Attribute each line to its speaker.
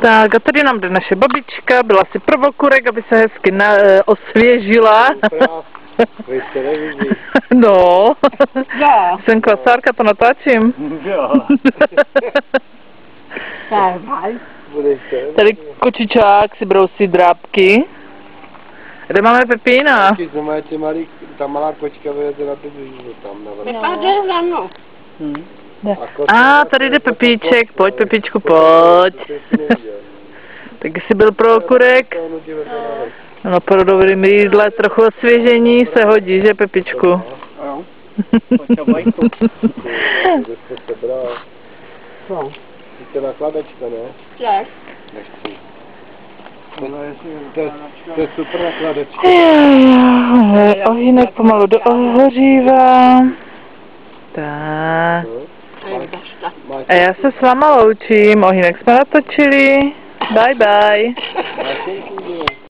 Speaker 1: Tak a tady nám jde naše babička, byla si pro okurek, aby se hezky osvěžila.
Speaker 2: Vy jste nevidí.
Speaker 1: No.
Speaker 3: Jo.
Speaker 1: Jsem kvasárka, to natáčím.
Speaker 2: Jo.
Speaker 1: Tady kočičák si brousí drápky. Kde máme Pepína?
Speaker 2: Ta malá kočka vyjede na tu břízu tam na vrchu.
Speaker 3: Vypadá za mnou.
Speaker 1: A tady jde Pepíček, pojď Pepíčku, pojď. Taky jsi byl pro okurek. No pro dobrým jídle, trochu osvěžení se hodí, že Pepičku?
Speaker 2: Jo. To je nakladačka, ne?
Speaker 3: Jak?
Speaker 2: Nechci. To je super nakladačka.
Speaker 1: Ohýnek pomalu dohořívá. Tak. A já se s váma loučím, ohýnek jsme natočili. Bye bye.